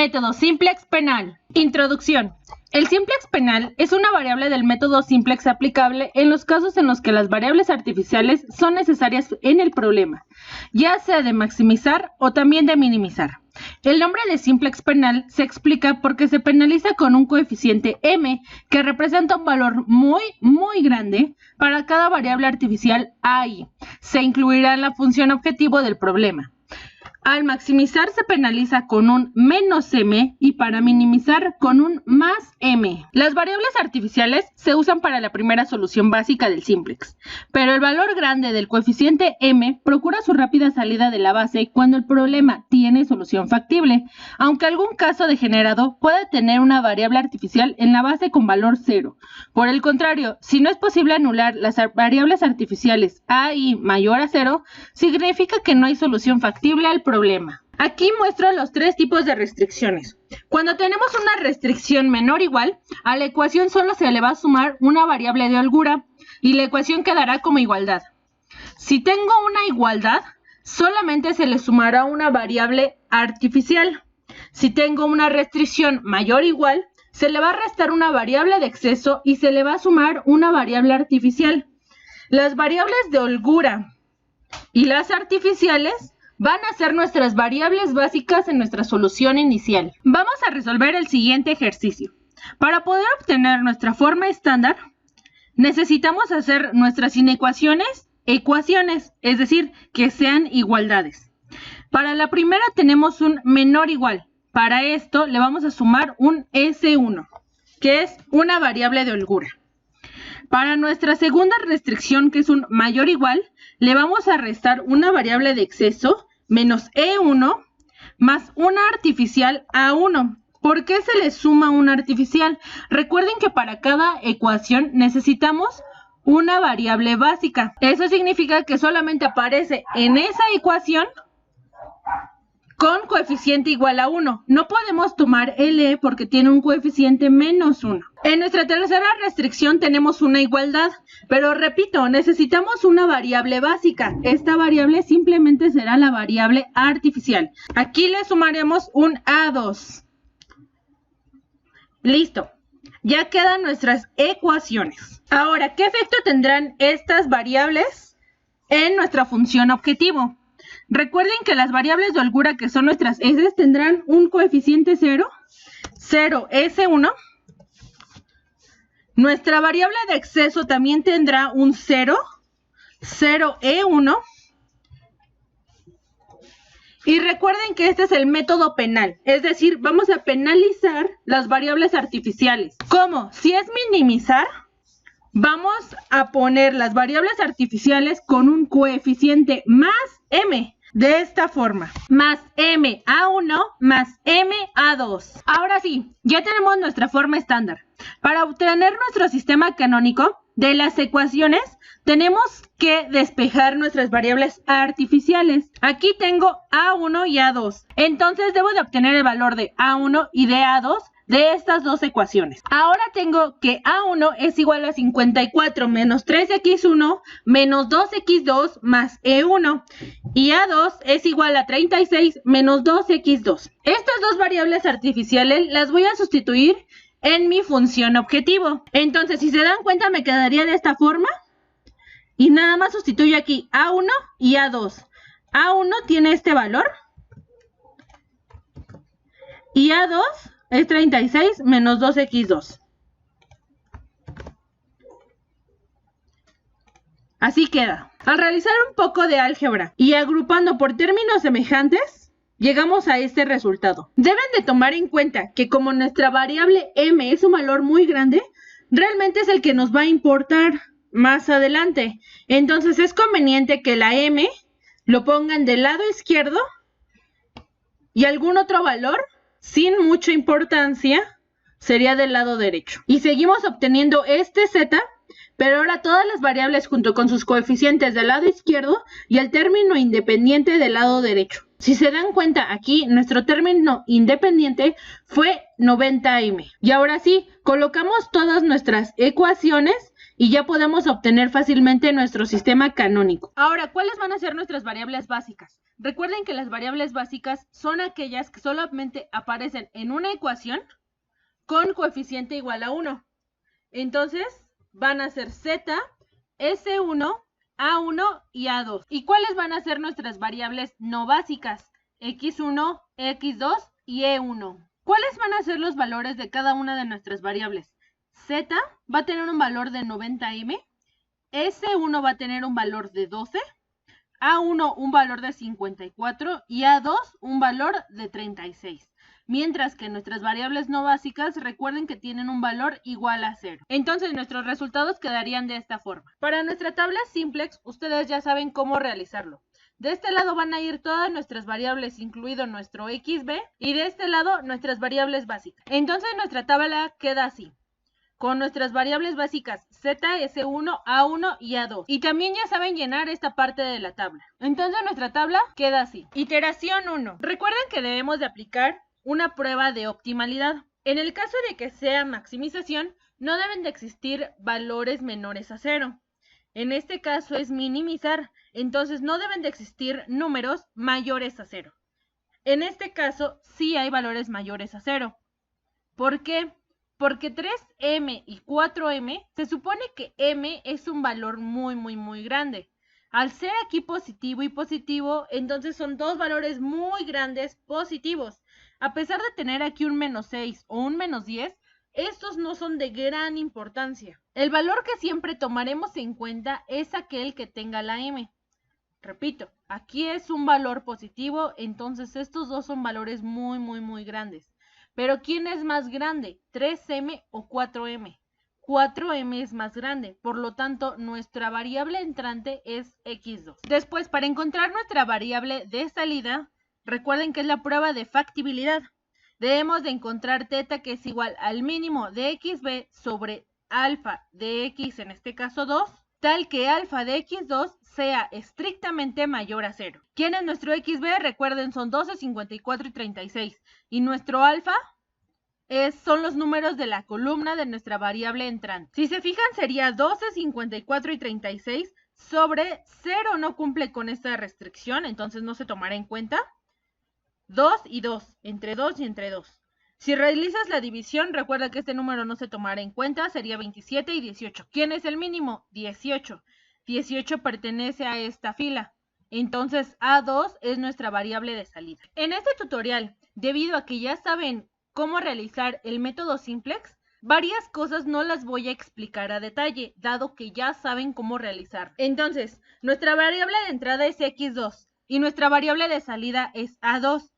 Método simplex penal. Introducción. El simplex penal es una variable del método simplex aplicable en los casos en los que las variables artificiales son necesarias en el problema, ya sea de maximizar o también de minimizar. El nombre de simplex penal se explica porque se penaliza con un coeficiente m que representa un valor muy grande para cada variable artificial AI. Se incluirá en la función objetivo del problema. Al maximizar se penaliza con un menos m y para minimizar con un más m. Las variables artificiales se usan para la primera solución básica del simplex, pero el valor grande del coeficiente m procura su rápida salida de la base cuando el problema tiene solución factible, aunque algún caso degenerado puede tener una variable artificial en la base con valor 0. Por el contrario, si no es posible anular las variables artificiales AI mayor a 0, significa que no hay solución factible al problema. Aquí muestro los tres tipos de restricciones. Cuando tenemos una restricción menor o igual, a la ecuación solo se le va a sumar una variable de holgura y la ecuación quedará como igualdad. Si tengo una igualdad, solamente se le sumará una variable artificial. Si tengo una restricción mayor o igual, se le va a restar una variable de exceso y se le va a sumar una variable artificial. Las variables de holgura y las artificiales van a ser nuestras variables básicas en nuestra solución inicial. Vamos a resolver el siguiente ejercicio. Para poder obtener nuestra forma estándar, necesitamos hacer nuestras inecuaciones ecuaciones, es decir, que sean igualdades. Para la primera tenemos un menor igual. Para esto le vamos a sumar un S1, que es una variable de holgura. Para nuestra segunda restricción, que es un mayor igual, le vamos a restar una variable de exceso menos E1 más una artificial A1. ¿Por qué se le suma una artificial? Recuerden que para cada ecuación necesitamos una variable básica. Eso significa que solamente aparece en esa ecuación con coeficiente igual a 1. No podemos tomar LE porque tiene un coeficiente menos 1. En nuestra tercera restricción tenemos una igualdad, pero repito, necesitamos una variable básica. Esta variable simplemente será la variable artificial. Aquí le sumaremos un A2. Listo. Ya quedan nuestras ecuaciones. Ahora, ¿qué efecto tendrán estas variables en nuestra función objetivo? Recuerden que las variables de holgura, que son nuestras S, tendrán un coeficiente 0, 0S1. Nuestra variable de exceso también tendrá un 0, 0E1. Y recuerden que este es el método penal, es decir, vamos a penalizar las variables artificiales. ¿Cómo? Si es minimizar, vamos a poner las variables artificiales con un coeficiente más m. De esta forma, más m a1 más m a2. Ahora sí, ya tenemos nuestra forma estándar. Para obtener nuestro sistema canónico de las ecuaciones, tenemos que despejar nuestras variables artificiales. Aquí tengo a1 y a2. Entonces debo de obtener el valor de a1 y de a2 de estas dos ecuaciones. Ahora tengo que A1 es igual a 54 menos 3x1 menos 2x2 más E1. Y A2 es igual a 36 menos 2x2. Estas dos variables artificiales las voy a sustituir en mi función objetivo. Entonces, si se dan cuenta, me quedaría de esta forma. Y nada más sustituyo aquí A1 y A2. A1 tiene este valor. Y A2 es 36 menos 2x2. Así queda. Al realizar un poco de álgebra y agrupando por términos semejantes, llegamos a este resultado. Deben de tomar en cuenta que como nuestra variable m es un valor muy grande, realmente es el que nos va a importar más adelante. Entonces es conveniente que la m lo pongan del lado izquierdo y algún otro valor sin mucha importancia sería del lado derecho. Y seguimos obteniendo este z, pero ahora todas las variables junto con sus coeficientes del lado izquierdo y el término independiente del lado derecho. Si se dan cuenta, aquí nuestro término independiente fue 90m. Y ahora sí, colocamos todas nuestras ecuaciones y ya podemos obtener fácilmente nuestro sistema canónico. Ahora, ¿cuáles van a ser nuestras variables básicas? Recuerden que las variables básicas son aquellas que solamente aparecen en una ecuación con coeficiente igual a 1. Entonces, van a ser Z, S1, A1 y A2. ¿Y cuáles van a ser nuestras variables no básicas? X1, X2 y E1. ¿Cuáles van a ser los valores de cada una de nuestras variables? Z va a tener un valor de 90M, S1 va a tener un valor de 12, A1 un valor de 54 y A2 un valor de 36. Mientras que nuestras variables no básicas, recuerden que tienen un valor igual a 0. Entonces nuestros resultados quedarían de esta forma. Para nuestra tabla simplex, ustedes ya saben cómo realizarlo. De este lado van a ir todas nuestras variables, incluido nuestro XB, y de este lado nuestras variables básicas. Entonces nuestra tabla queda así, con nuestras variables básicas Z, S1, A1 y A2. Y también ya saben llenar esta parte de la tabla. Entonces nuestra tabla queda así. Iteración 1. Recuerden que debemos de aplicar una prueba de optimalidad. En el caso de que sea maximización, no deben de existir valores menores a 0. En este caso es minimizar, entonces no deben de existir números mayores a 0. En este caso sí hay valores mayores a 0. ¿Por qué? Porque 3m y 4m, se supone que m es un valor muy grande. Al ser aquí positivo y positivo, entonces son dos valores muy grandes positivos. A pesar de tener aquí un menos 6 o un menos 10, estos no son de gran importancia. El valor que siempre tomaremos en cuenta es aquel que tenga la m. Repito, aquí es un valor positivo, entonces estos dos son valores muy grandes. Pero ¿quién es más grande? ¿3m o 4m? 4m es más grande, por lo tanto nuestra variable entrante es x2. Después, para encontrar nuestra variable de salida, recuerden que es la prueba de factibilidad. Debemos de encontrar θ, que es igual al mínimo de xb sobre alfa de x, en este caso 2, tal que alfa de x2 sea estrictamente mayor a 0. ¿Quién es nuestro xb? Recuerden, son 12, 54 y 36. Y nuestro alfa son los números de la columna de nuestra variable entrante. Si se fijan, sería 12, 54 y 36 sobre 0. No cumple con esta restricción, entonces no se tomará en cuenta. 2 y 2, entre 2 y entre 2. Si realizas la división, recuerda que este número no se tomará en cuenta, sería 27 y 18. ¿Quién es el mínimo? 18. 18 pertenece a esta fila. Entonces, A2 es nuestra variable de salida. En este tutorial, debido a que ya saben cómo realizar el método simplex, varias cosas no las voy a explicar a detalle, dado que ya saben cómo realizar. Entonces, nuestra variable de entrada es x2 y nuestra variable de salida es A2.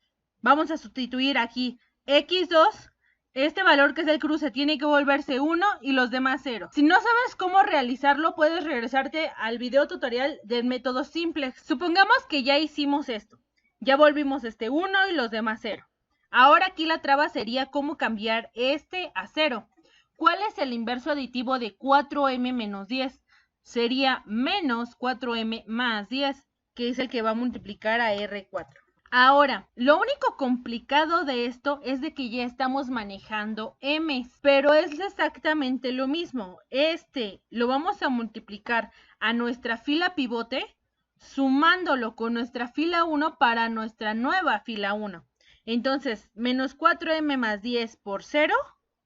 Vamos a sustituir aquí x2, este valor que es el cruce tiene que volverse 1 y los demás 0. Si no sabes cómo realizarlo, puedes regresarte al video tutorial del método simplex. Supongamos que ya hicimos esto. Ya volvimos este 1 y los demás 0. Ahora aquí la traba sería cómo cambiar este a 0. ¿Cuál es el inverso aditivo de 4m menos 10? Sería menos 4m más 10, que es el que va a multiplicar a R4. Ahora, lo único complicado de esto es de que ya estamos manejando m's, pero es exactamente lo mismo. Este lo vamos a multiplicar a nuestra fila pivote, sumándolo con nuestra fila 1 para nuestra nueva fila 1. Entonces, menos 4m más 10 por 0,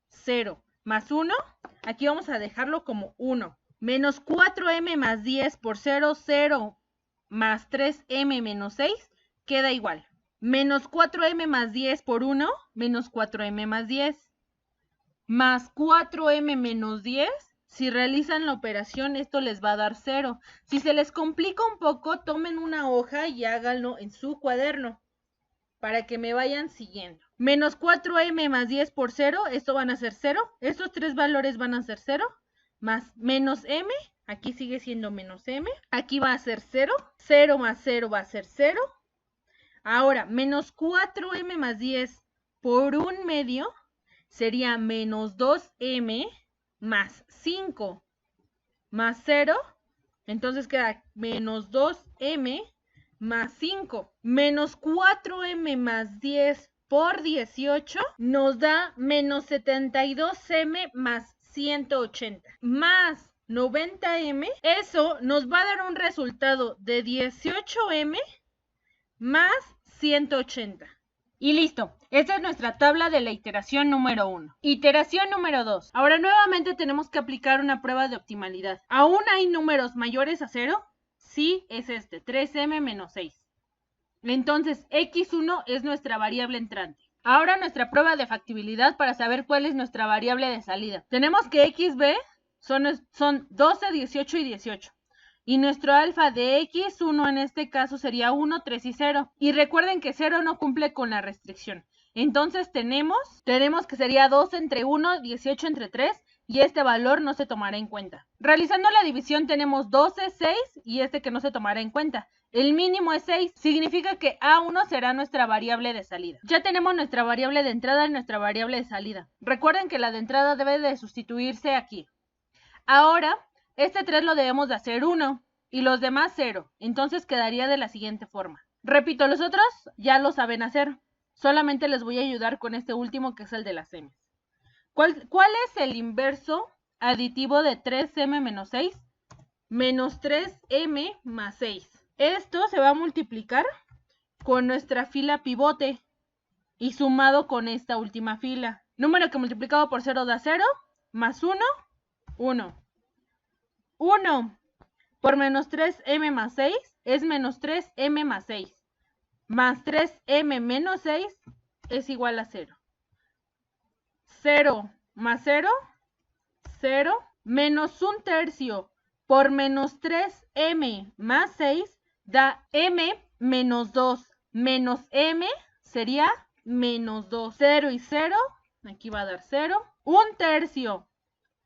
0, más 1, aquí vamos a dejarlo como 1. Menos 4m más 10 por 0, 0, más 3m menos 6, queda igual. Menos 4m más 10 por 1, menos 4m más 10. Más 4m menos 10. Si realizan la operación, esto les va a dar 0. Si se les complica un poco, tomen una hoja y háganlo en su cuaderno, para que me vayan siguiendo. Menos 4m más 10 por 0, esto van a ser 0. Estos tres valores van a ser 0. Más menos m, aquí sigue siendo menos m. Aquí va a ser 0. 0 más 0 va a ser 0. Ahora, menos 4m más 10 por 1/2 sería menos 2m más 5 más 0. Entonces queda menos 2m más 5. Menos 4m más 10 por 18 nos da menos 72m más 180. Más 90m. Eso nos va a dar un resultado de 18m más 180. Y listo, esta es nuestra tabla de la iteración número 1. Iteración número 2. Ahora nuevamente tenemos que aplicar una prueba de optimalidad. ¿Aún hay números mayores a 0? Sí, es este, 3m menos 6. Entonces, x1 es nuestra variable entrante. Ahora nuestra prueba de factibilidad para saber cuál es nuestra variable de salida. Tenemos que xb son 12, 18 y 18. Y nuestro alfa de x1 en este caso sería 1, 3 y 0. Y recuerden que 0 no cumple con la restricción. Entonces tenemos que sería 12 entre 1, 18 entre 3 y este valor no se tomará en cuenta. Realizando la división tenemos 12, 6 y este que no se tomará en cuenta. El mínimo es 6, significa que A1 será nuestra variable de salida. Ya tenemos nuestra variable de entrada y nuestra variable de salida. Recuerden que la de entrada debe de sustituirse aquí. Ahora, este 3 lo debemos de hacer 1 y los demás 0. Entonces quedaría de la siguiente forma. Repito, los otros ya lo saben hacer. Solamente les voy a ayudar con este último que es el de las m. ¿Cuál es el inverso aditivo de 3m menos 6? Menos 3m más 6. Esto se va a multiplicar con nuestra fila pivote y sumado con esta última fila. Número que multiplicado por 0 da 0, más 1, 1. 1 por menos 3m más 6 es menos 3m más 6. Más 3m menos 6 es igual a 0. 0 más 0, 0. Menos 1/3 por menos 3m más 6 da m menos 2. Menos m sería menos 2. 0 y 0, aquí va a dar 0. 1/3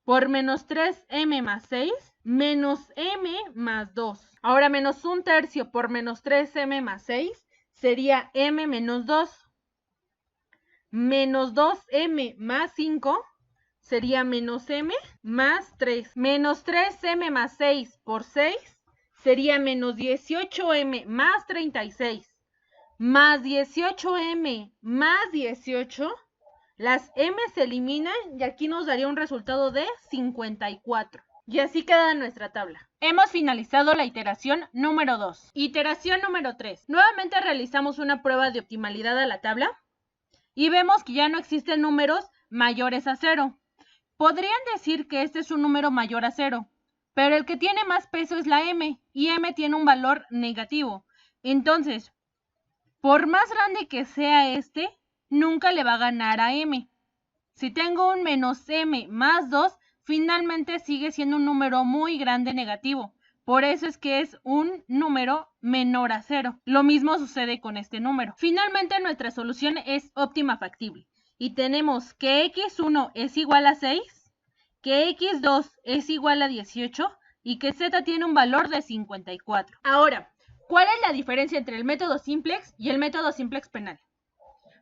por menos 3m más 6, menos m más 2. Ahora menos 1/3 por menos 3m más 6 sería m menos 2. Menos 2m más 5 sería menos m más 3. Menos 3m más 6 por 6 sería menos 18m más 36. Más 18m más 18. Las m se eliminan y aquí nos daría un resultado de 54. Y así queda nuestra tabla. Hemos finalizado la iteración número 2. Iteración número 3. Nuevamente realizamos una prueba de optimalidad a la tabla y vemos que ya no existen números mayores a 0. Podrían decir que este es un número mayor a 0, pero el que tiene más peso es la m y m tiene un valor negativo. Entonces, por más grande que sea este, nunca le va a ganar a m. Si tengo un menos m más 2, finalmente sigue siendo un número muy grande negativo. Por eso es que es un número menor a 0. Lo mismo sucede con este número. Finalmente nuestra solución es óptima factible. Y tenemos que x1 es igual a 6, que x2 es igual a 18 y que z tiene un valor de 54. Ahora, ¿cuál es la diferencia entre el método simplex y el método simplex penal?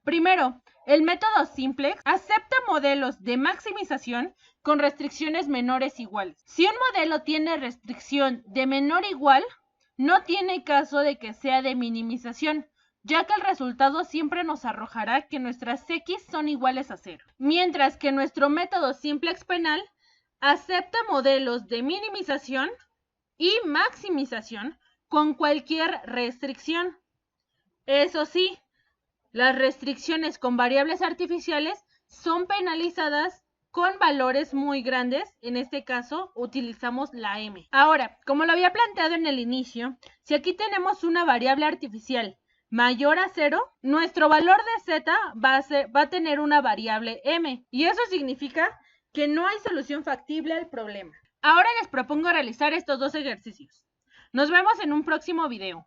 Primero, el método simplex acepta modelos de maximización con restricciones menores iguales. Si un modelo tiene restricción de menor igual, no tiene caso de que sea de minimización, ya que el resultado siempre nos arrojará que nuestras x son iguales a 0. Mientras que nuestro método simplex penal acepta modelos de minimización y maximización con cualquier restricción. Eso sí, las restricciones con variables artificiales son penalizadas con valores muy grandes. En este caso utilizamos la m. Ahora, como lo había planteado en el inicio, si aquí tenemos una variable artificial mayor a 0, nuestro valor de z va a tener una variable m. Y eso significa que no hay solución factible al problema. Ahora les propongo realizar estos dos ejercicios. Nos vemos en un próximo video.